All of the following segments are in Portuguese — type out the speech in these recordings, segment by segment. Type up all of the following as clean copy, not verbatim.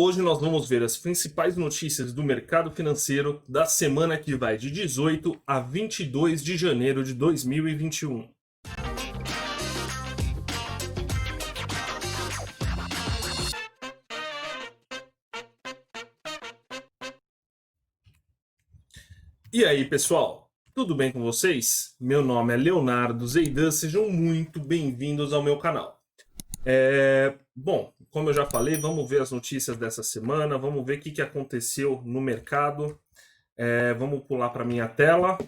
Hoje nós vamos ver as principais notícias do mercado financeiro da semana que vai de 18 a 22 de janeiro de 2021. E aí, pessoal? Tudo bem com vocês? Meu nome é Leonardo Zeidan, sejam muito bem-vindos ao meu canal. Bom, como eu já falei, vamos ver as notícias dessa semana, vamos ver o que aconteceu no mercado. Vamos pular para minha tela.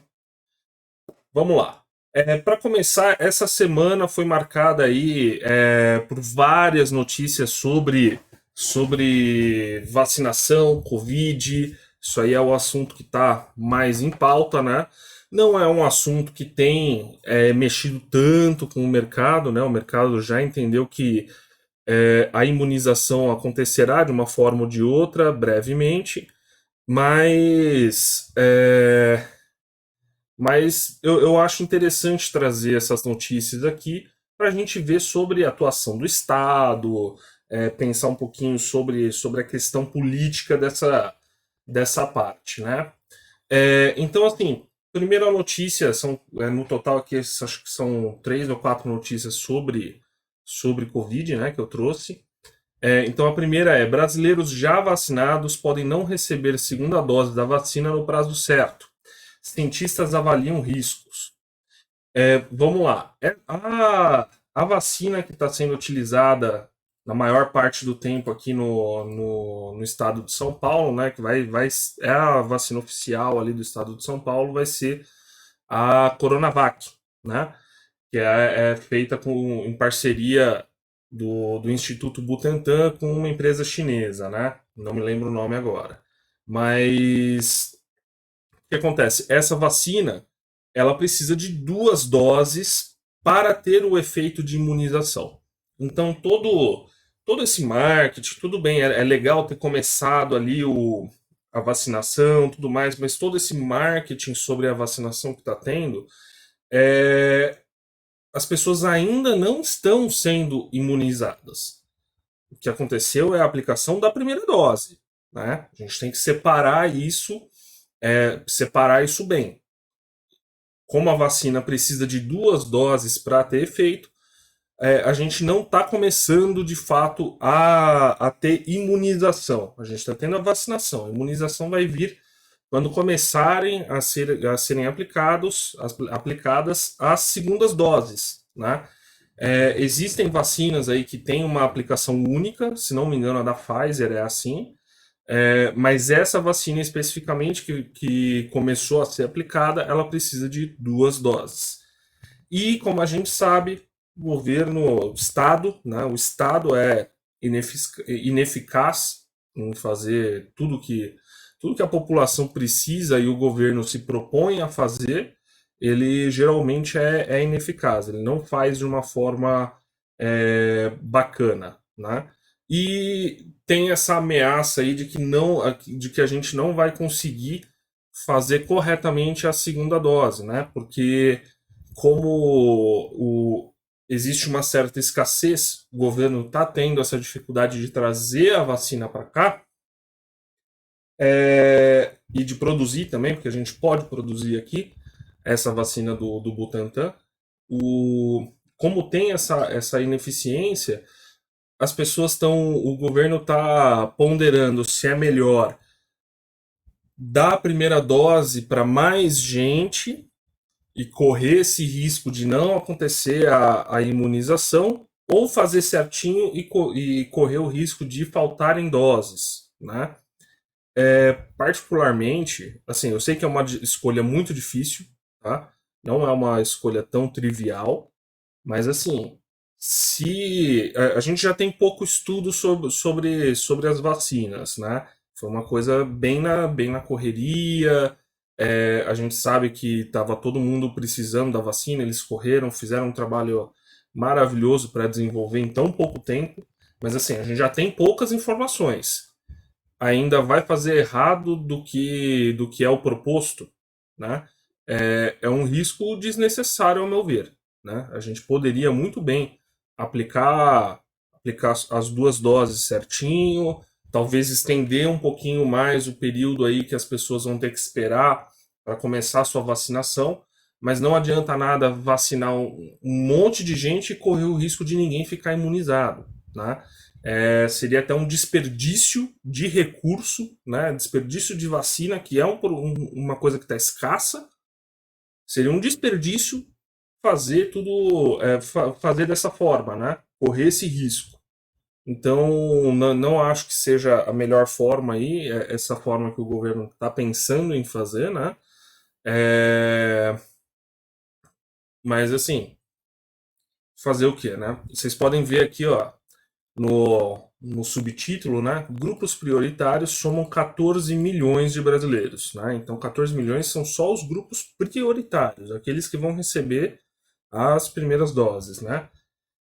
Vamos lá. Para começar, essa semana foi marcada aí por várias notícias sobre vacinação, Covid. Isso aí é o assunto que está mais em pauta, né? Não é um assunto que tem mexido tanto com o mercado, né? O mercado já entendeu que a imunização acontecerá de uma forma ou de outra, brevemente, mas eu acho interessante trazer essas notícias aqui para a gente ver sobre a atuação do Estado, pensar um pouquinho sobre a questão política dessa parte, né? Então, assim, primeira notícia, no total aqui, acho que são 3 ou 4 notícias sobre Covid, né, que eu trouxe. Então, a primeira é: brasileiros já vacinados podem não receber segunda dose da vacina no prazo certo. Cientistas avaliam riscos. Vamos lá. A vacina que está sendo utilizada na maior parte do tempo aqui no estado de São Paulo, né, que é a vacina oficial ali do estado de São Paulo, vai ser a Coronavac, né, que é feita em parceria do Instituto Butantan com uma empresa chinesa, né? Não me lembro o nome agora. Mas o que acontece? Essa vacina ela precisa de 2 doses para ter o efeito de imunização. Então todo esse marketing, tudo bem, é legal ter começado ali a vacinação, tudo mais, mas todo esse marketing sobre a vacinação que está tendo, é, as pessoas ainda não estão sendo imunizadas. O que aconteceu é a aplicação da primeira dose, né? A gente tem que separar isso bem. Como a vacina precisa de 2 doses para ter efeito, a gente não está começando de fato a ter imunização. A gente está tendo a vacinação. A imunização vai vir quando começarem a serem aplicadas as segundas doses, né? Existem vacinas aí que têm uma aplicação única, se não me engano a da Pfizer é assim, mas essa vacina especificamente que começou a ser aplicada, ela precisa de 2 doses. E como a gente sabe, o governo, o Estado, né, o Estado é ineficaz em fazer tudo que a população precisa e o governo se propõe a fazer, ele geralmente é ineficaz, ele não faz de uma forma bacana, né? E tem essa ameaça aí de que a gente não vai conseguir fazer corretamente a segunda dose, né? Porque existe uma certa escassez, o governo está tendo essa dificuldade de trazer a vacina para cá, e de produzir também, porque a gente pode produzir aqui essa vacina do Butantan. Como tem essa ineficiência, o governo está ponderando se é melhor dar a primeira dose para mais gente e correr esse risco de não acontecer a imunização, ou fazer certinho e correr o risco de faltarem doses, né? Particularmente, assim, eu sei que é uma escolha muito difícil, tá? Não é uma escolha tão trivial, mas assim, se a gente já tem pouco estudo sobre as vacinas, né? Foi uma coisa bem na correria. A gente sabe que estava todo mundo precisando da vacina, eles correram, fizeram um trabalho maravilhoso para desenvolver em tão pouco tempo. Mas assim, a gente já tem poucas informações. Ainda vai fazer errado do que é o proposto, né? É um risco desnecessário, ao meu ver, né? A gente poderia muito bem aplicar as 2 doses certinho, talvez estender um pouquinho mais o período aí que as pessoas vão ter que esperar para começar a sua vacinação, mas não adianta nada vacinar um monte de gente e correr o risco de ninguém ficar imunizado, né? Seria até um desperdício de recurso, né? Desperdício de vacina, que é uma coisa que está escassa, seria um desperdício fazer tudo, fazer dessa forma, né? Correr esse risco. Então, não acho que seja a melhor forma aí, essa forma que o governo está pensando em fazer, né? É, mas assim, fazer o quê, né? Vocês podem ver aqui, ó, no subtítulo, né? Grupos prioritários somam 14 milhões de brasileiros, né? Então, 14 milhões são só os grupos prioritários, aqueles que vão receber as primeiras doses, né?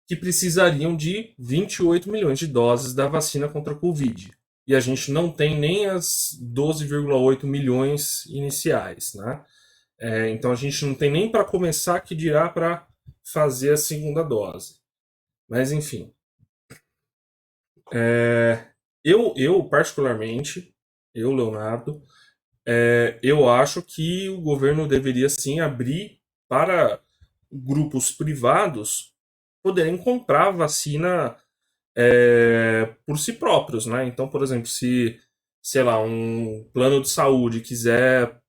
Que precisariam de 28 milhões de doses da vacina contra a Covid. E a gente não tem nem as 12,8 milhões iniciais, né? Então a gente não tem nem para começar que dirá para fazer a segunda dose. Mas enfim, eu particularmente, eu Leonardo, eu acho que o governo deveria sim abrir para grupos privados poderem comprar vacina por si próprios, né? Então, por exemplo, se, sei lá, um plano de saúde quiser,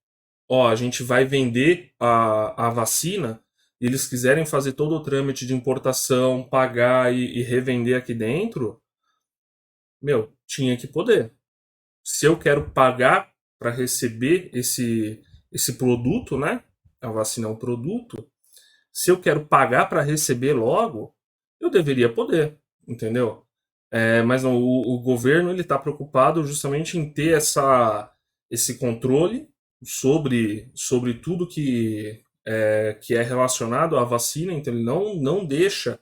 ó, a gente vai vender a vacina, e eles quiserem fazer todo o trâmite de importação, pagar e revender aqui dentro, meu, tinha que poder. Se eu quero pagar para receber esse produto, né? A vacina é um produto. Se eu quero pagar para receber logo, eu deveria poder, entendeu? Mas não, o governo ele está preocupado justamente em ter esse controle sobre tudo que é relacionado à vacina, então ele não deixa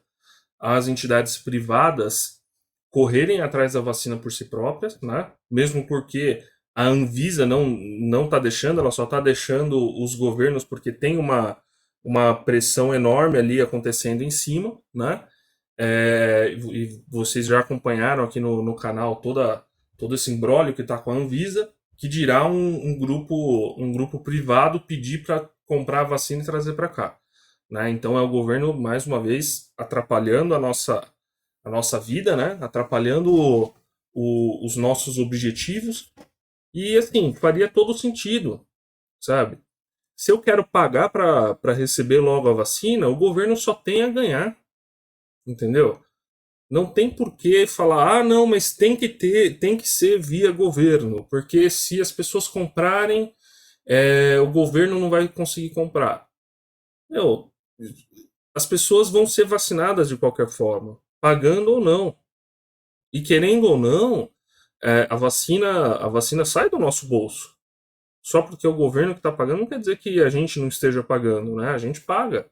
as entidades privadas correrem atrás da vacina por si próprias, né? Mesmo porque a Anvisa não está deixando, ela só está deixando os governos porque tem uma pressão enorme ali acontecendo em cima, né? E vocês já acompanharam aqui no canal todo esse imbróglio que está com a Anvisa, que dirá um grupo privado pedir para comprar a vacina e trazer para cá. Né? Então é o governo, mais uma vez, atrapalhando a nossa vida, né? Atrapalhando os nossos objetivos. E assim, faria todo sentido, sabe? Se eu quero pagar para receber logo a vacina, o governo só tem a ganhar, entendeu? Não tem por que falar, ah, não, mas tem que ser via governo, porque se as pessoas comprarem, o governo não vai conseguir comprar. Meu, as pessoas vão ser vacinadas de qualquer forma, pagando ou não. E querendo ou não, a vacina sai do nosso bolso. Só porque é o governo que está pagando não quer dizer que a gente não esteja pagando, né? A gente paga.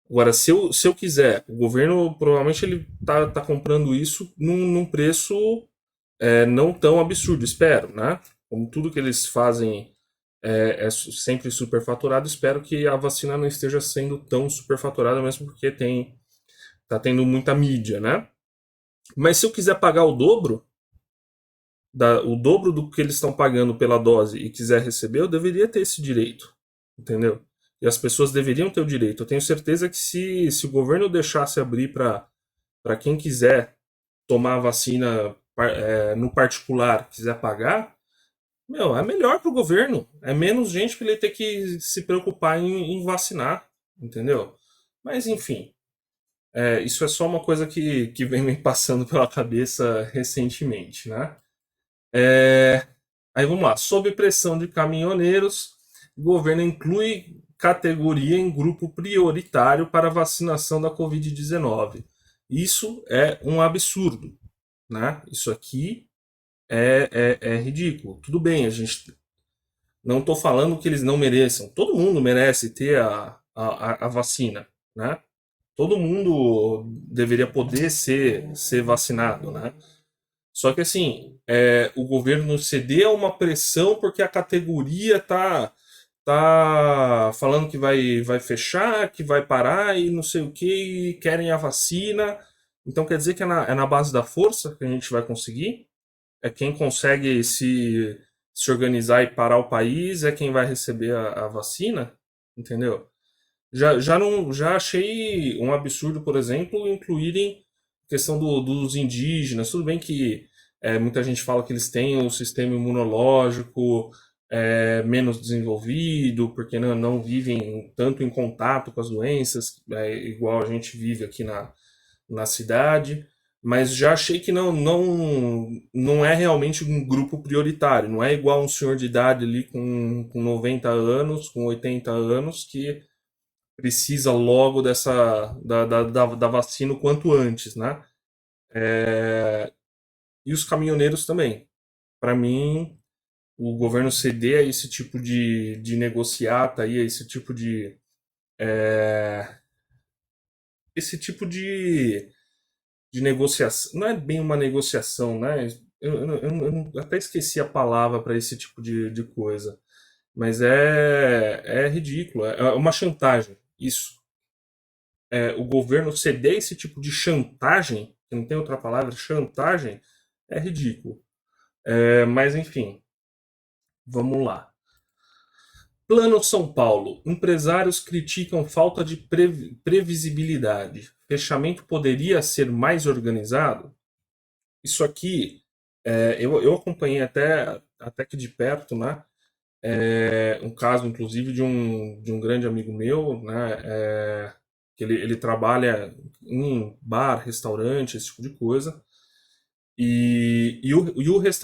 Agora, se eu quiser, o governo provavelmente ele tá comprando isso num preço não tão absurdo, espero, né? Como tudo que eles fazem é sempre superfaturado, espero que a vacina não esteja sendo tão superfaturada, mesmo porque tá tendo muita mídia, né? Mas se eu quiser pagar o dobro do que eles estão pagando pela dose e quiser receber, eu deveria ter esse direito, entendeu? E as pessoas deveriam ter o direito. Eu tenho certeza que se o governo deixasse abrir para quem quiser tomar a vacina no particular, quiser pagar, meu, é melhor para o governo. É menos gente para ele ter que se preocupar em vacinar, entendeu? Mas enfim, isso é só uma coisa que vem me passando pela cabeça recentemente, né? É, Aí vamos lá. Sob pressão de caminhoneiros, o governo inclui categoria em grupo prioritário para vacinação da Covid-19. Isso é um absurdo, né? Isso aqui é ridículo. Tudo bem, a gente não estou falando que eles não mereçam. Todo mundo merece ter a vacina, né? Todo mundo deveria poder ser vacinado, né? Só que assim, o governo ceder a uma pressão porque a categoria tá falando que vai fechar, que vai parar e não sei o que, e querem a vacina. Então quer dizer que é na base da força que a gente vai conseguir? é quem consegue se organizar e parar o país, é quem vai receber a vacina, entendeu? Já achei um absurdo, por exemplo, incluírem a questão dos indígenas. Tudo bem que muita gente fala que eles têm um sistema imunológico menos desenvolvido, porque não vivem tanto em contato com as doenças, igual a gente vive aqui na cidade. Mas já achei que não é realmente um grupo prioritário. Não é igual um senhor de idade ali com 90 anos, com 80 anos, que precisa logo da vacina o quanto antes, né? E os caminhoneiros também. Para mim, o governo ceder a esse tipo de negociata aí, a esse tipo de negociação, não é bem uma negociação, né? Eu até esqueci a palavra para esse tipo de coisa, mas é ridículo, é uma chantagem, isso. O governo ceder esse tipo de chantagem, que não tem outra palavra, chantagem, é ridículo. Mas enfim, vamos lá. Plano São Paulo. Empresários criticam falta de previsibilidade. Fechamento poderia ser mais organizado? Isso aqui, eu acompanhei até que de perto, né? Um caso, inclusive, de um grande amigo meu, né? Que ele trabalha em bar, restaurante, esse tipo de coisa.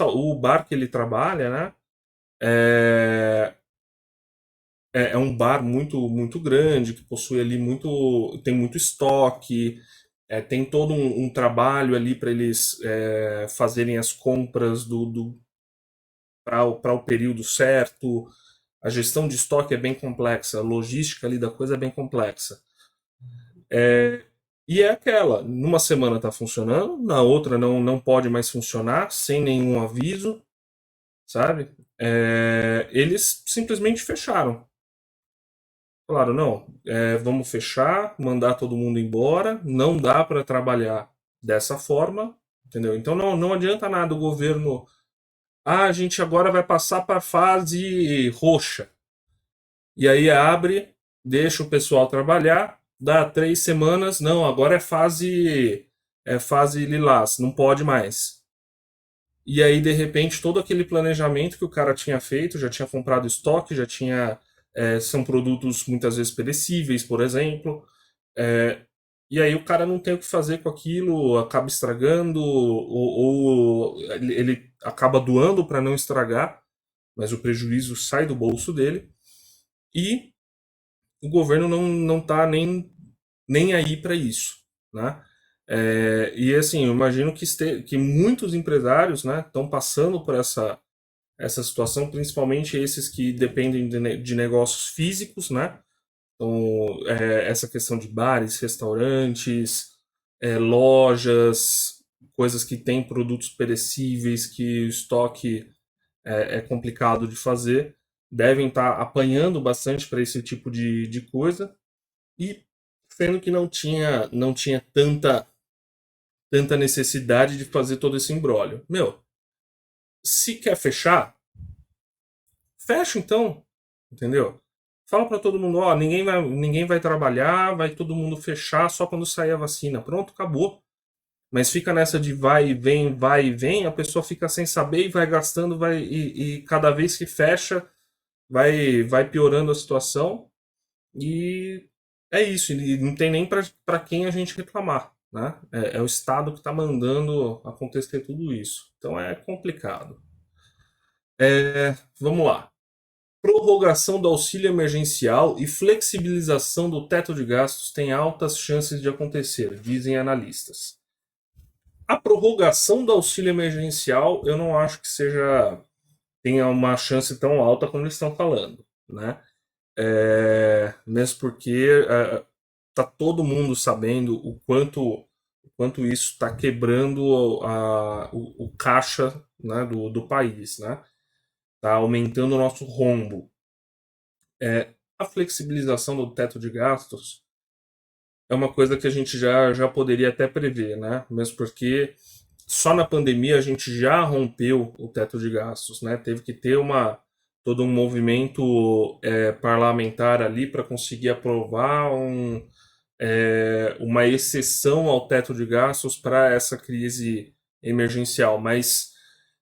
O bar que ele trabalha, né? É, é um bar muito grande, que possui ali tem muito estoque, tem todo um trabalho ali para eles fazerem as compras para o período certo. A gestão de estoque é bem complexa, a logística ali da coisa é bem complexa. E é aquela, numa semana está funcionando, na outra não pode mais funcionar, sem nenhum aviso, sabe? Eles simplesmente fecharam. Falaram, não, vamos fechar, mandar todo mundo embora, não dá para trabalhar dessa forma, entendeu? Então não adianta nada o governo. Ah, a gente agora vai passar para a fase roxa. E aí abre, deixa o pessoal trabalhar, dá 3 semanas, não, agora é fase lilás, não pode mais. E aí, de repente, todo aquele planejamento que o cara tinha feito, já tinha comprado estoque, já tinha. São produtos muitas vezes perecíveis, por exemplo. é, e aí o cara não tem o que fazer com aquilo, acaba estragando, ou ele acaba doando para não estragar, mas o prejuízo sai do bolso dele. E o governo não está nem aí para isso, né? E assim, eu imagino que muitos empresários, né, estão passando por essa situação, principalmente esses que dependem de negócios físicos, né? Então, essa questão de bares, restaurantes, lojas, coisas que têm produtos perecíveis, que o estoque é complicado de fazer, devem estar apanhando bastante para esse tipo de coisa, e sendo que não tinha tanta necessidade de fazer todo esse imbróglio. Meu, se quer fechar, fecha então, entendeu? Fala para todo mundo, ó, ninguém vai trabalhar, vai todo mundo fechar só quando sair a vacina. Pronto, acabou. Mas fica nessa de vai e vem, a pessoa fica sem saber e vai gastando, e cada vez que fecha, vai piorando a situação. E é isso, e não tem nem para quem a gente reclamar, né? É o Estado que está mandando acontecer tudo isso. Então é complicado. Vamos lá. Prorrogação do auxílio emergencial e flexibilização do teto de gastos têm altas chances de acontecer, dizem analistas. A prorrogação do auxílio emergencial eu não acho que tenha uma chance tão alta como eles estão falando, né? Mesmo porque tá todo mundo sabendo o quanto isso está quebrando o caixa, né, do país, né? Tá aumentando o nosso rombo. A flexibilização do teto de gastos é uma coisa que a gente já poderia até prever, né? Mesmo porque só na pandemia a gente já rompeu o teto de gastos, né? Teve que ter todo um movimento parlamentar ali para conseguir aprovar uma exceção ao teto de gastos para essa crise emergencial, mas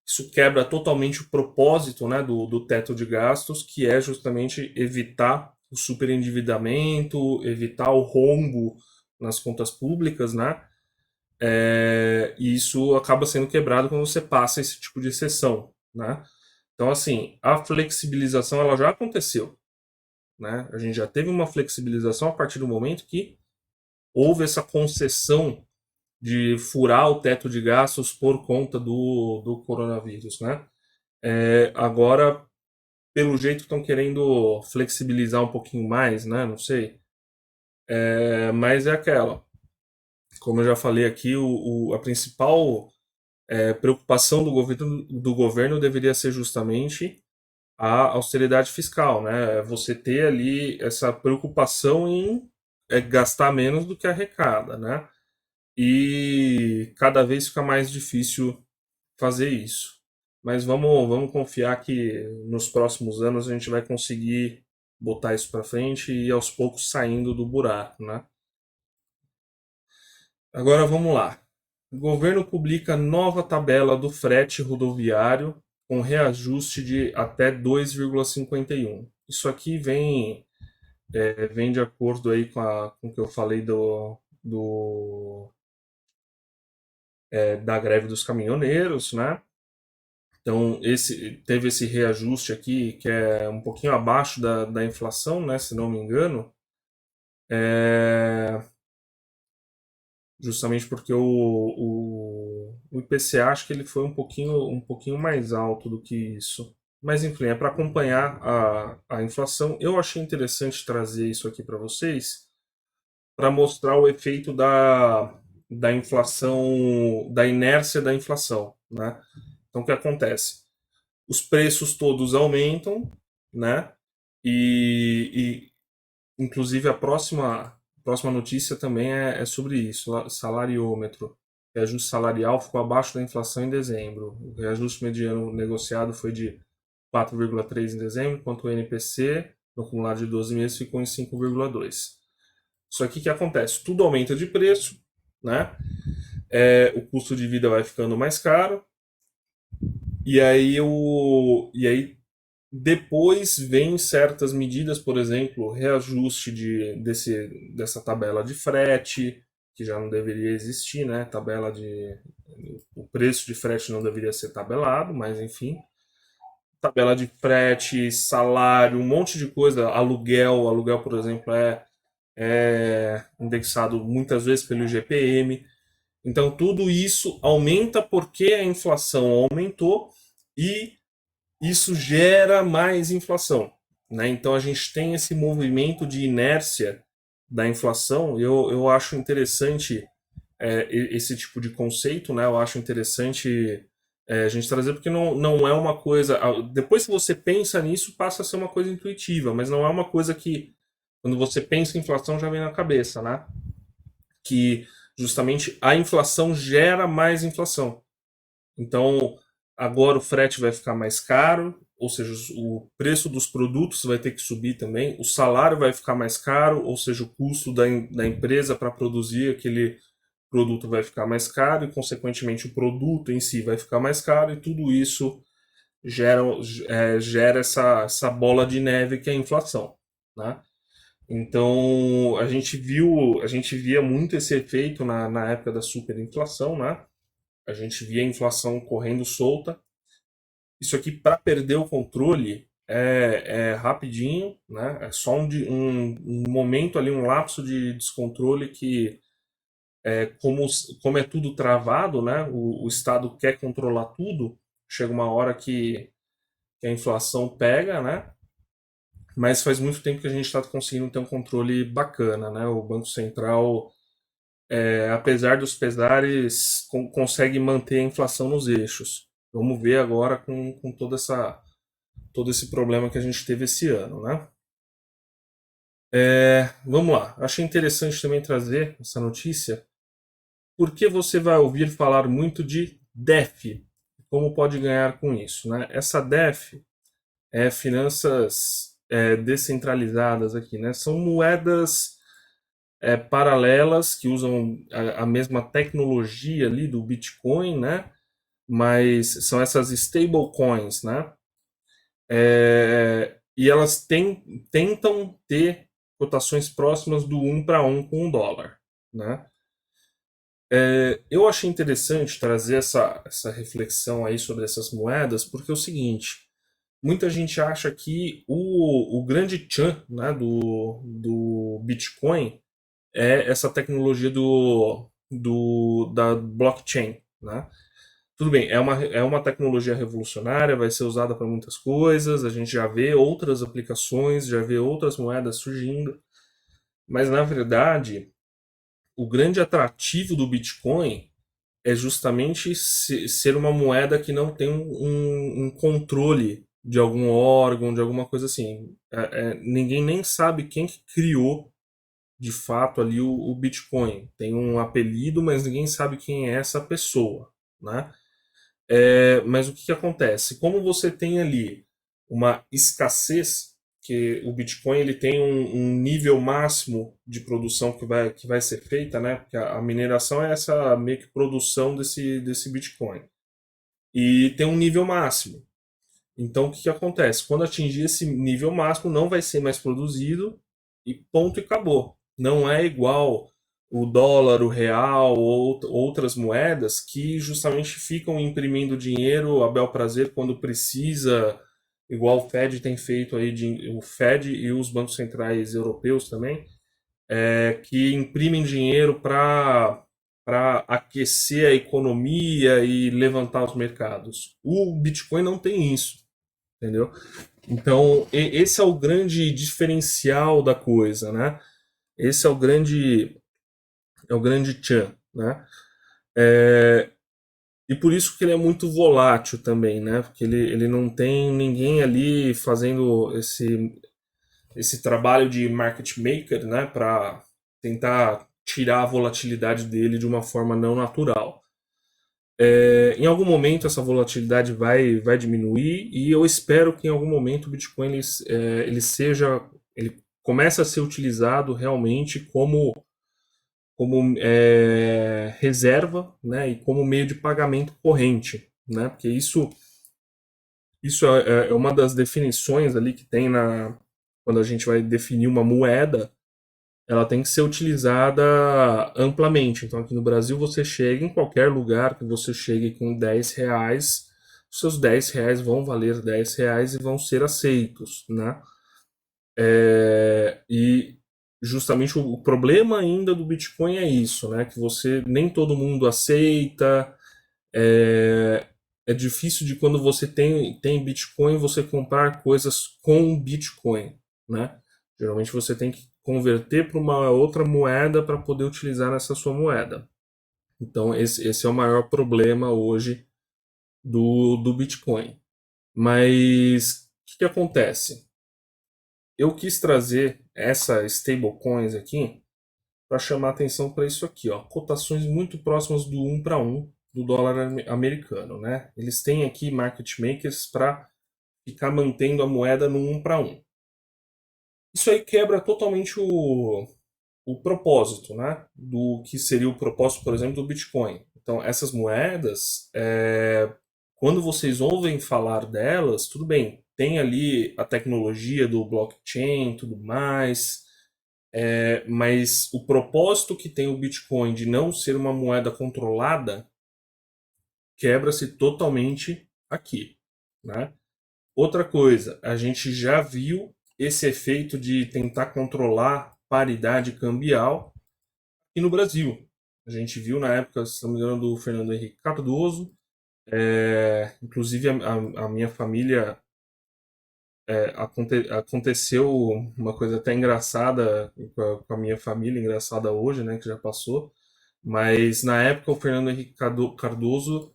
isso quebra totalmente o propósito, né, do teto de gastos, que é justamente evitar o superendividamento, evitar o rombo nas contas públicas, né? E isso acaba sendo quebrado quando você passa esse tipo de exceção, né? Então, assim, a flexibilização ela já aconteceu, né? A gente já teve uma flexibilização a partir do momento que houve essa concessão de furar o teto de gastos por conta do coronavírus, né? Agora, pelo jeito, estão querendo flexibilizar um pouquinho mais, né? Não sei. Mas é aquela. Como eu já falei aqui, a principal preocupação do governo deveria ser justamente a austeridade fiscal, né? Você ter ali essa preocupação em gastar menos do que arrecada, né? E cada vez fica mais difícil fazer isso. Mas vamos confiar que nos próximos anos a gente vai conseguir botar isso para frente e ir aos poucos saindo do buraco, né? Agora vamos lá. O governo publica nova tabela do frete rodoviário com reajuste de até 2,51. Isso aqui vem de acordo aí com o que eu falei da greve dos caminhoneiros, né? Então, teve esse reajuste aqui, que é um pouquinho abaixo da inflação, né, se não me engano, é, justamente porque o IPCA acho que ele foi um pouquinho mais alto do que isso. Mas, enfim, é para acompanhar a inflação. Eu achei interessante trazer isso aqui para vocês, para mostrar o efeito da inflação, da inércia da inflação, né? Então, o que acontece? Os preços todos aumentam, né? E inclusive a próxima notícia também é sobre isso, salariômetro. O reajuste salarial ficou abaixo da inflação em dezembro. O reajuste mediano negociado foi de 4,3 em dezembro, enquanto o NPC, no acumulado de 12 meses, ficou em 5,2. Só que o que acontece? Tudo aumenta de preço, né? O custo de vida vai ficando mais caro, e aí depois vem certas medidas, por exemplo, reajuste dessa tabela de frete, que já não deveria existir, né? O preço de frete não deveria ser tabelado, mas enfim. Tabela de frete, salário, um monte de coisa, aluguel, por exemplo, é indexado muitas vezes pelo IGPM. Então tudo isso aumenta porque a inflação aumentou e isso gera mais inflação, né? Então a gente tem esse movimento de inércia da inflação. Eu acho interessante esse tipo de conceito, né? Eu acho interessante a gente trazer porque não é uma coisa. Depois que você pensa nisso, passa a ser uma coisa intuitiva, mas não é uma coisa que quando você pensa em inflação já vem na cabeça, né? Que justamente a inflação gera mais inflação. Então, agora o frete vai ficar mais caro, ou seja, o preço dos produtos vai ter que subir também, o salário vai ficar mais caro, ou seja, o custo da empresa para produzir aquele produto vai ficar mais caro e, consequentemente, o produto em si vai ficar mais caro, e tudo isso gera essa bola de neve que é a inflação, né? Então, a gente via muito esse efeito na época da superinflação, né? A gente via a inflação correndo solta. Isso aqui, para perder o controle, é rapidinho, né? É só um momento ali, um lapso de descontrole que, como é tudo travado, né? O Estado quer controlar tudo. Chega uma hora que a inflação pega, né? Mas faz muito tempo que a gente está conseguindo ter um controle bacana, né? O Banco Central, apesar dos pesares, consegue manter a inflação nos eixos. Vamos ver agora com todo esse problema que a gente teve esse ano, né? Vamos lá. Achei interessante também trazer essa notícia, porque você vai ouvir falar muito de DeFi. Como pode ganhar com isso, né? Essa DeFi é finanças descentralizadas aqui, né? São moedas paralelas que usam a mesma tecnologia ali do Bitcoin, né? Mas são essas stablecoins, né? E elas tentam ter cotações próximas do um para um com o dólar, né? Eu achei interessante trazer essa reflexão aí sobre essas moedas, porque é o seguinte, muita gente acha que o grande tchan, né, do Bitcoin é essa tecnologia da blockchain, né? Tudo bem, é uma tecnologia revolucionária, vai ser usada para muitas coisas, a gente já vê outras aplicações, já vê outras moedas surgindo, mas na verdade, o grande atrativo do Bitcoin é justamente ser uma moeda que não tem um controle de algum órgão, de alguma coisa assim. Ninguém nem sabe quem que criou de fato ali o Bitcoin. Tem um apelido, mas ninguém sabe quem é essa pessoa, né? Mas o que acontece? Como você tem ali uma escassez, que o Bitcoin ele tem um nível máximo de produção que vai ser feita, né? Porque a mineração é essa meio que produção desse Bitcoin. E tem um nível máximo. Então o que acontece? Quando atingir esse nível máximo, não vai ser mais produzido e ponto e acabou. Não é igual o dólar, o real ou outras moedas que justamente ficam imprimindo dinheiro a bel prazer quando precisa, igual o Fed tem feito aí, o Fed e os bancos centrais europeus também, que imprimem dinheiro para aquecer a economia e levantar os mercados. O Bitcoin não tem isso, entendeu? Então, esse é o grande diferencial da coisa, né? Esse é o grande tchan, né? E por isso que ele é muito volátil também, né? Porque ele não tem ninguém ali fazendo esse trabalho de market maker, né? Para tentar tirar a volatilidade dele de uma forma não natural. Em algum momento essa volatilidade vai diminuir e eu espero que em algum momento o Bitcoin ele comece a ser utilizado realmente como reserva, né, e como meio de pagamento corrente, né, porque isso é uma das definições ali que tem quando a gente vai definir uma moeda, ela tem que ser utilizada amplamente. Então, aqui no Brasil, você chega em qualquer lugar que você chegue com R$ 10, os seus R$ 10 vão valer R$ 10 e vão ser aceitos, né? E justamente o problema ainda do Bitcoin é isso, né? Que você nem todo mundo aceita. É difícil de quando você tem Bitcoin você comprar coisas com Bitcoin, né? Geralmente você tem que converter para uma outra moeda para poder utilizar nessa sua moeda. Então esse é o maior problema hoje do Bitcoin. Mas o que acontece? Eu quis trazer essa stablecoins aqui para chamar atenção para isso aqui, ó, cotações muito próximas do um para um do dólar americano, né? Eles têm aqui market makers para ficar mantendo a moeda no um para um. Isso aí quebra totalmente o propósito, né? Do que seria o propósito, por exemplo, do Bitcoin. Então, essas moedas, quando vocês ouvem falar delas, tudo bem, tem ali a tecnologia do blockchain, tudo mais, mas o propósito que tem o Bitcoin de não ser uma moeda controlada quebra-se totalmente aqui, né? Outra coisa, a gente já viu esse efeito de tentar controlar paridade cambial aqui no Brasil. A gente viu na época, se não me engano, do Fernando Henrique Cardoso. Inclusive, a minha família aconteceu uma coisa até engraçada com a minha família, engraçada hoje, né, que já passou. Mas na época, o Fernando Henrique Cardoso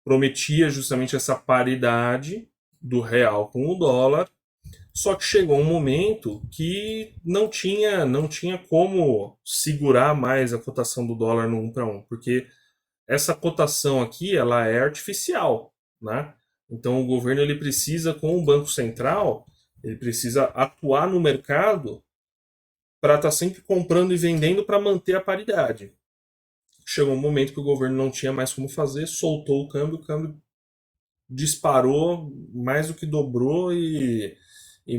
prometia justamente essa paridade do real com o dólar. Só que chegou um momento que não tinha como segurar mais a cotação do dólar no 1 para 1, porque essa cotação aqui ela é artificial, né? Então o governo ele precisa, com o Banco Central, ele precisa atuar no mercado para estar sempre comprando e vendendo para manter a paridade. Chegou um momento que o governo não tinha mais como fazer, soltou o câmbio disparou, mais do que dobrou e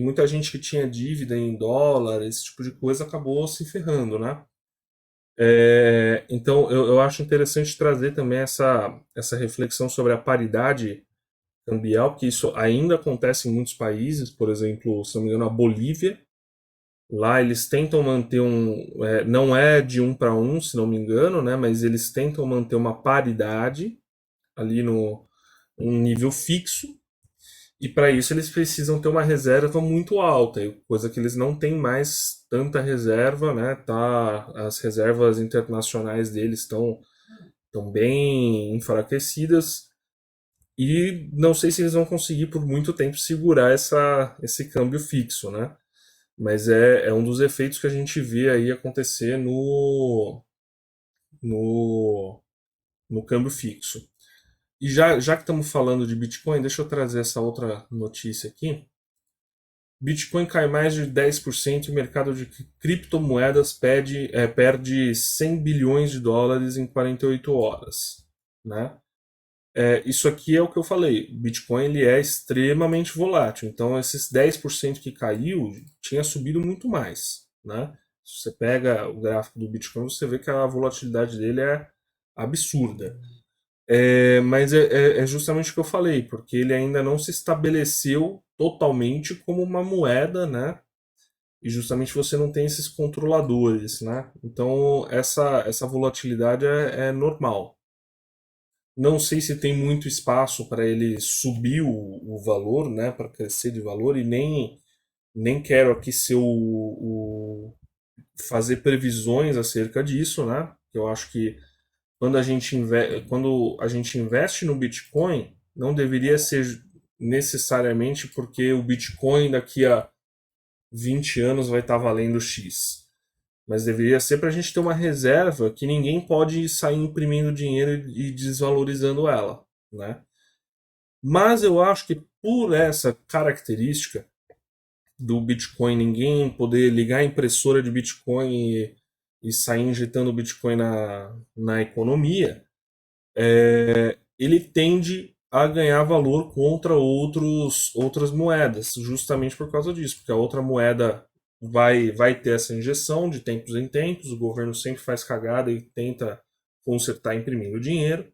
muita gente que tinha dívida em dólar, esse tipo de coisa, acabou se ferrando, né? Então eu acho interessante trazer também essa reflexão sobre a paridade cambial, porque isso ainda acontece em muitos países, por exemplo, se não me engano, a Bolívia. Lá eles tentam manter não é de 1 para 1, se não me engano, né? Mas eles tentam manter uma paridade ali no um nível fixo. E para isso eles precisam ter uma reserva muito alta, coisa que eles não têm mais tanta reserva, né? Tá, as reservas internacionais deles estão bem enfraquecidas e não sei se eles vão conseguir por muito tempo segurar esse câmbio fixo, né? Mas é um dos efeitos que a gente vê aí acontecer no, no câmbio fixo. E já que estamos falando de Bitcoin, deixa eu trazer essa outra notícia aqui. Bitcoin cai mais de 10% e o mercado de criptomoedas perde 100 bilhões de dólares em 48 horas. Né? Isso aqui é o que eu falei. O Bitcoin ele é extremamente volátil. Então, esses 10% que caiu tinha subido muito mais. Né? Se você pega o gráfico do Bitcoin, você vê que a volatilidade dele é absurda. Mas é justamente o que eu falei, porque ele ainda não se estabeleceu totalmente como uma moeda, né? E justamente você não tem esses controladores, né? Então essa volatilidade é normal. Não sei se tem muito espaço para ele subir o valor, né? Para crescer de valor, e nem quero aqui fazer previsões acerca disso, né? Eu acho que quando a gente investe no Bitcoin, não deveria ser necessariamente porque o Bitcoin daqui a 20 anos vai estar valendo X. Mas deveria ser para a gente ter uma reserva que ninguém pode sair imprimindo dinheiro e desvalorizando ela, né? Mas eu acho que por essa característica do Bitcoin, ninguém poder ligar a impressora de Bitcoin e sair injetando Bitcoin na economia, ele tende a ganhar valor contra outras moedas, justamente por causa disso, porque a outra moeda vai ter essa injeção de tempos em tempos, o governo sempre faz cagada e tenta consertar imprimindo dinheiro,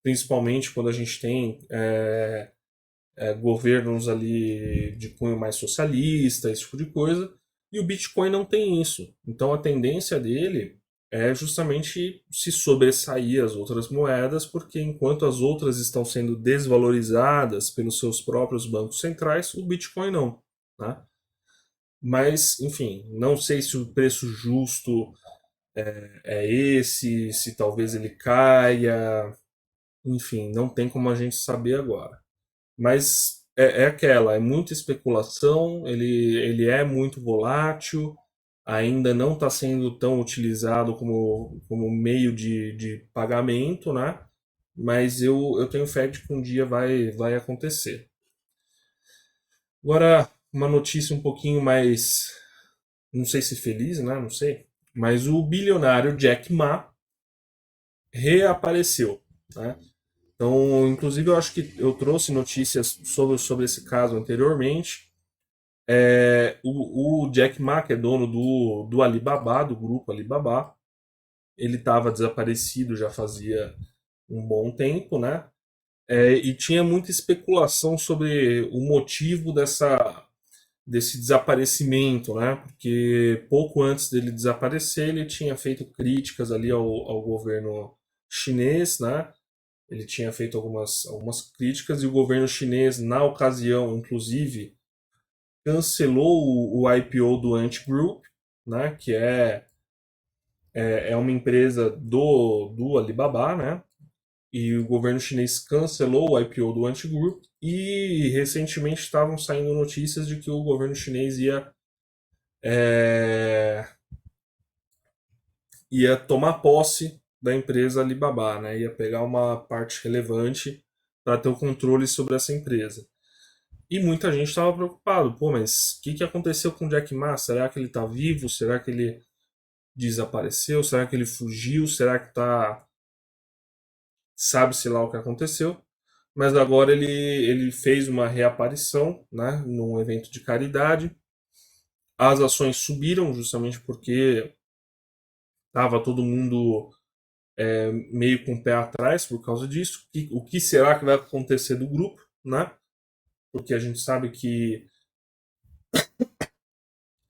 principalmente quando a gente tem governos ali de cunho mais socialista, esse tipo de coisa, e o Bitcoin não tem isso. Então a tendência dele é justamente se sobressair as outras moedas, porque enquanto as outras estão sendo desvalorizadas pelos seus próprios bancos centrais, o Bitcoin não. Né? Mas, enfim, não sei se o preço justo é esse, se talvez ele caia, enfim, não tem como a gente saber agora. Mas é aquela, é muita especulação, ele é muito volátil, ainda não está sendo tão utilizado como meio de pagamento, né? Mas eu tenho fé de que um dia vai acontecer. Agora, uma notícia um pouquinho mais, não sei se feliz, né? Não sei. Mas o bilionário Jack Ma reapareceu, né? Então, inclusive, eu acho que eu trouxe notícias sobre esse caso anteriormente. O Jack Ma, que é dono do Alibaba, do grupo Alibaba, ele estava desaparecido já fazia um bom tempo, né? E tinha muita especulação sobre o motivo desse desaparecimento, né? Porque pouco antes dele desaparecer, ele tinha feito críticas ali ao governo chinês, né? Ele tinha feito algumas críticas e o governo chinês, na ocasião, inclusive, cancelou o IPO do Ant Group, né, que é uma empresa do Alibaba, né, e o governo chinês cancelou o IPO do Ant Group, e recentemente estavam saindo notícias de que o governo chinês é, ia tomar posse da empresa Alibaba, né? Ia pegar uma parte relevante para ter o controle sobre essa empresa. E muita gente estava preocupado, pô, mas o que aconteceu com o Jack Ma? Será que ele está vivo? Será que ele desapareceu? Será que ele fugiu? Será que tá, sabe-se lá o que aconteceu? Mas agora ele fez uma reaparição, né, num evento de caridade. As ações subiram justamente porque estava todo mundo meio com o pé atrás por causa disso. O que será que vai acontecer do grupo, né? Porque a gente sabe que,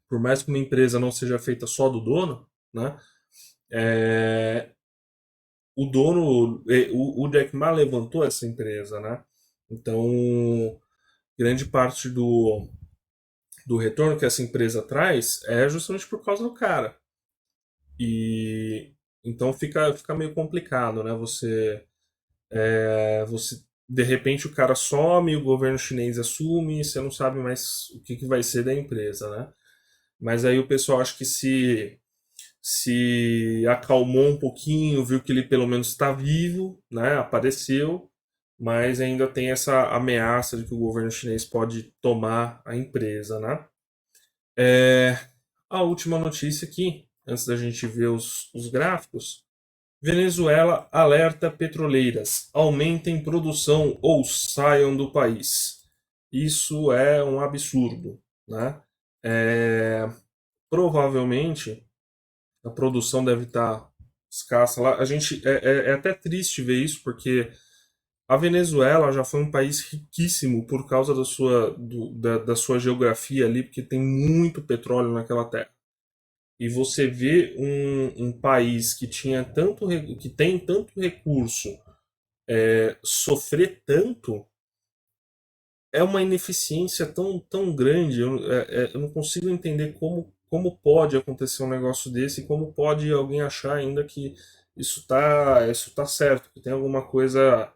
por mais que uma empresa não seja feita só do dono, né? É, o dono, o Jack Ma levantou essa empresa, né? Então, grande parte do retorno que essa empresa traz é justamente por causa do cara. E então fica meio complicado, né? Você de repente o cara some, o governo chinês assume, e você não sabe mais o que vai ser da empresa, né? Mas aí o pessoal acho que se acalmou um pouquinho, viu que ele pelo menos está vivo, né? Apareceu, mas ainda tem essa ameaça de que o governo chinês pode tomar a empresa, né? É, a última notícia aqui, antes da gente ver os gráficos. Venezuela alerta petroleiras, aumentem produção ou saiam do país. Isso é um absurdo, né? É, provavelmente a produção deve estar escassa lá. A gente é até triste ver isso porque a Venezuela já foi um país riquíssimo por causa da sua geografia ali, porque tem muito petróleo naquela terra. E você vê um país que tinha que tem tanto recurso sofrer tanto é uma ineficiência tão grande. Eu não consigo entender como pode acontecer um negócio desse e como pode alguém achar ainda que isso tá certo, que tem alguma coisa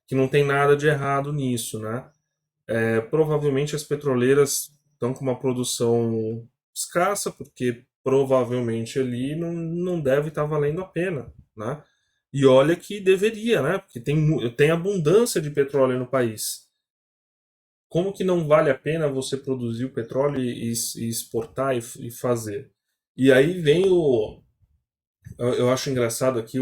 que não tem nada de errado nisso, né? Provavelmente as petroleiras estão com uma produção escassa, porque provavelmente ali não deve estar valendo a pena, né? E olha que deveria, né? Porque tem abundância de petróleo no país. Como que não vale a pena você produzir o petróleo e exportar e fazer? E aí vem eu acho engraçado aqui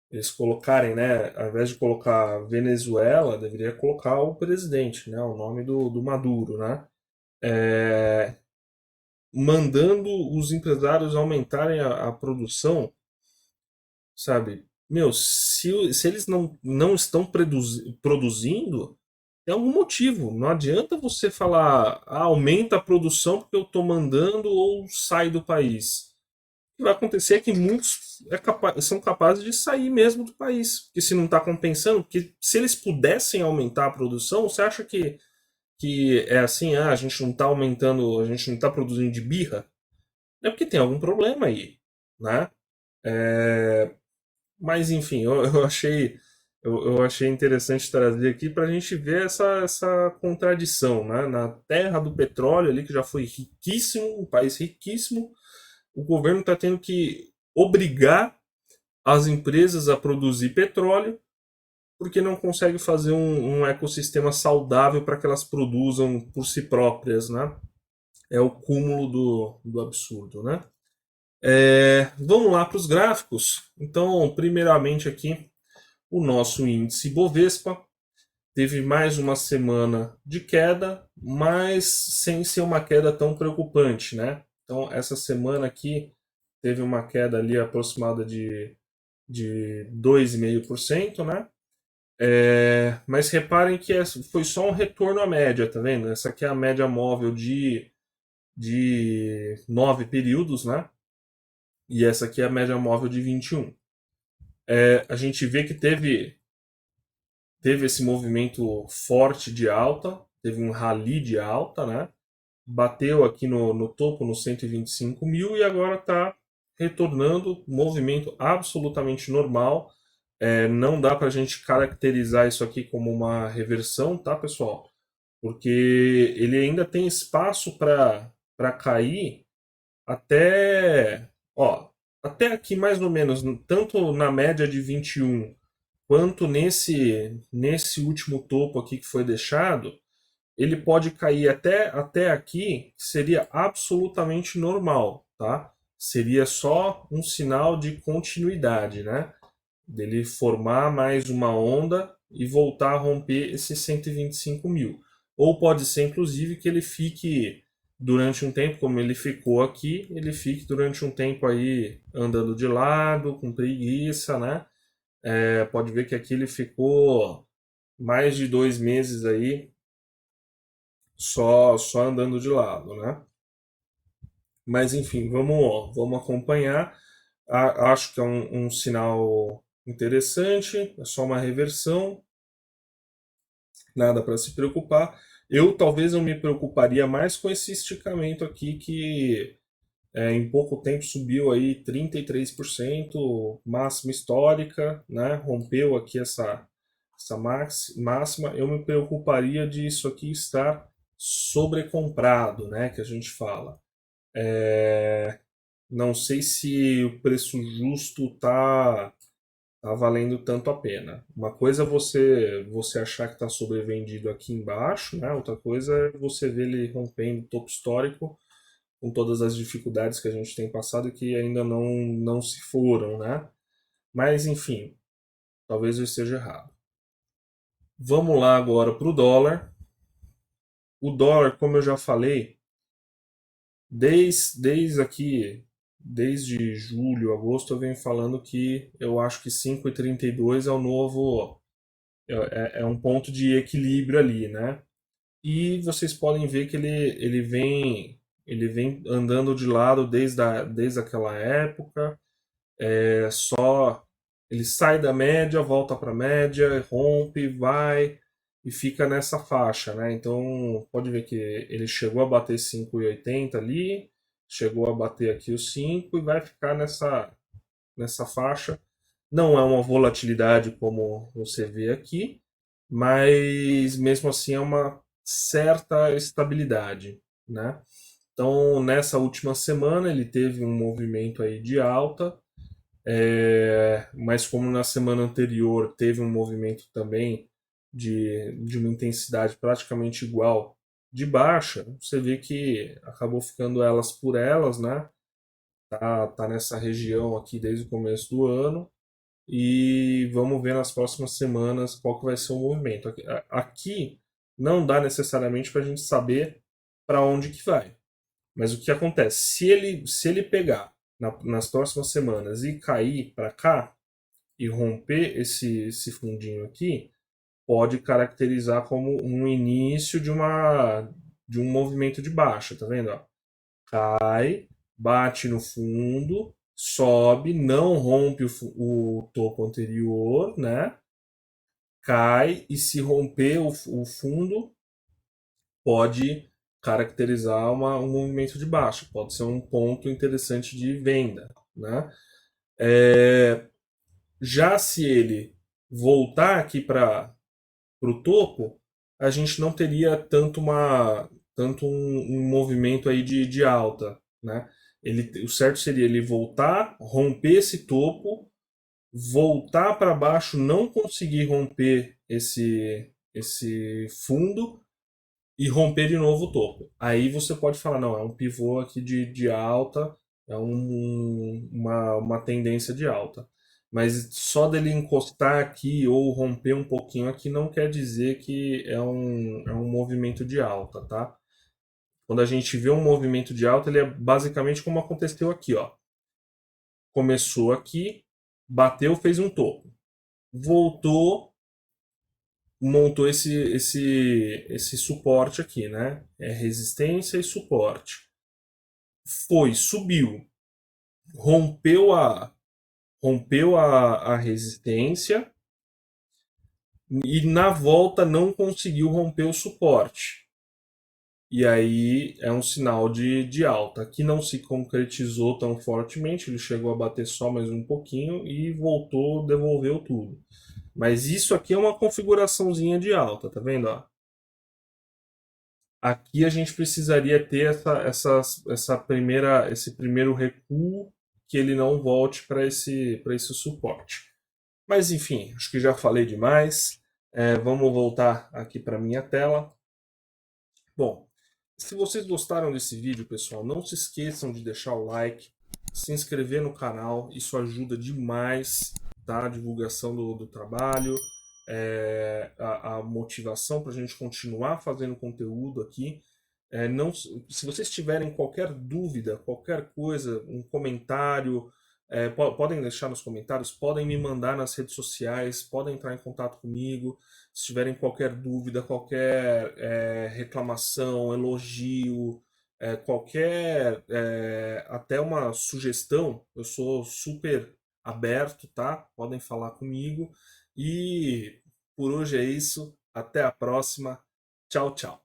eles colocarem, né? Ao invés de colocar Venezuela, deveria colocar o presidente, né? O nome do Maduro, né? É, mandando os empresários aumentarem a produção, sabe? Meu, se eles não estão produzindo, tem algum motivo. Não adianta você falar, aumenta a produção porque eu estou mandando ou sai do país. O que vai acontecer é que muitos são capazes de sair mesmo do país. Porque se não está compensando, porque se eles pudessem aumentar a produção, você acha que é assim, a gente não está aumentando, a gente não está produzindo de birra? É porque tem algum problema aí, né? É, mas enfim, eu achei interessante trazer aqui para a gente ver essa contradição, né? Na terra do petróleo ali, que já foi riquíssimo, um país riquíssimo, o governo está tendo que obrigar as empresas a produzir petróleo porque não consegue fazer um ecossistema saudável para que elas produzam por si próprias, né? É o cúmulo do absurdo, né? Vamos lá para os gráficos. Então, primeiramente aqui, o nosso índice Bovespa teve mais uma semana de queda, mas sem ser uma queda tão preocupante, né? Então, essa semana aqui teve uma queda ali aproximada de 2,5%, né? Mas reparem que foi só um retorno à média, tá vendo? Essa aqui é a média móvel de 9 períodos, né? E essa aqui é a média móvel de 21. A gente vê que teve esse movimento forte de alta, teve um rally de alta, né? Bateu aqui no topo, no 125 mil, e agora está retornando, movimento absolutamente normal, Não dá para a gente caracterizar isso aqui como uma reversão, tá, pessoal? Porque ele ainda tem espaço para cair até, ó, até aqui mais ou menos, tanto na média de 21 quanto nesse último topo aqui que foi deixado, ele pode cair até aqui, que seria absolutamente normal, tá? Seria só um sinal de continuidade, né? Dele formar mais uma onda e voltar a romper esses 125 mil. Ou pode ser, inclusive, que ele fique durante um tempo, como ele ficou aqui, ele fique durante um tempo aí andando de lado, com preguiça, né? Pode ver que aqui ele ficou mais de 2 meses aí só andando de lado, né? Mas enfim, vamos acompanhar. Acho que é um sinal interessante, é só uma reversão, nada para se preocupar. Talvez eu me preocuparia mais com esse esticamento aqui que em pouco tempo subiu aí 33%, máxima histórica, né? Rompeu aqui essa máxima. Eu me preocuparia disso aqui estar sobrecomprado, né? Que a gente fala. Não sei se o preço justo tá valendo tanto a pena. Uma coisa é você achar que está sobrevendido aqui embaixo, né? Outra coisa é você ver ele rompendo o topo histórico com todas as dificuldades que a gente tem passado e que ainda não se foram, né? Mas enfim, talvez eu esteja errado. Vamos lá agora para o dólar. O dólar, como eu já falei, desde julho, agosto, eu venho falando que eu acho que 5,32 é o novo, é um ponto de equilíbrio ali, né? E vocês podem ver que ele vem andando de lado desde aquela época. Só ele sai da média, volta para a média, rompe, vai e fica nessa faixa, né? Então pode ver que ele chegou a bater 5,80 ali, chegou a bater aqui os 5 e vai ficar nessa faixa. Não é uma volatilidade como você vê aqui, mas mesmo assim é uma certa estabilidade, né? Então nessa última semana ele teve um movimento aí de alta, mas como na semana anterior teve um movimento também de uma intensidade praticamente igual de baixa, você vê que acabou ficando elas por elas, né? Tá nessa região aqui desde o começo do ano e vamos ver nas próximas semanas qual que vai ser o movimento. Aqui não dá necessariamente para a gente saber para onde que vai. Mas o que acontece? Se ele pegar nas próximas semanas e cair para cá e romper esse fundinho aqui, pode caracterizar como um início de um movimento de baixa, tá vendo? Ó? Cai, bate no fundo, sobe, não rompe o topo anterior, né? Cai e se romper o fundo, pode caracterizar um movimento de baixa, pode ser um ponto interessante de venda, né? Já se ele voltar aqui para o topo, a gente não teria tanto um movimento aí de alta, né? O certo seria ele voltar, romper esse topo, voltar para baixo, não conseguir romper esse fundo e romper de novo o topo. Aí você pode falar, não, é um pivô aqui de alta, é uma tendência de alta. Mas só dele encostar aqui ou romper um pouquinho aqui não quer dizer que é um movimento de alta, tá? Quando a gente vê um movimento de alta, ele é basicamente como aconteceu aqui, ó. Começou aqui, bateu, fez um topo. Voltou, montou esse suporte aqui, né? É resistência e suporte. Subiu, rompeu a resistência e na volta não conseguiu romper o suporte. e aí é um sinal de alta. Aqui não se concretizou tão fortemente, ele chegou a bater só mais um pouquinho e voltou, devolveu tudo. Mas isso aqui é uma configuraçãozinha de alta, tá vendo? Ó? Aqui a gente precisaria ter esse primeiro recuo que ele não volte para esse suporte. Mas enfim, acho que já falei demais. Vamos voltar aqui para minha tela. Bom, se vocês gostaram desse vídeo, pessoal, não se esqueçam de deixar o like, se inscrever no canal, isso ajuda demais, tá? A divulgação do trabalho, a motivação para a gente continuar fazendo conteúdo aqui. Não, se vocês tiverem qualquer dúvida, qualquer coisa, um comentário, podem deixar nos comentários, podem me mandar nas redes sociais, podem entrar em contato comigo. Se tiverem qualquer dúvida, qualquer reclamação, elogio, até uma sugestão, eu sou super aberto, tá? Podem falar comigo. E por hoje é isso. Até a próxima. Tchau, tchau.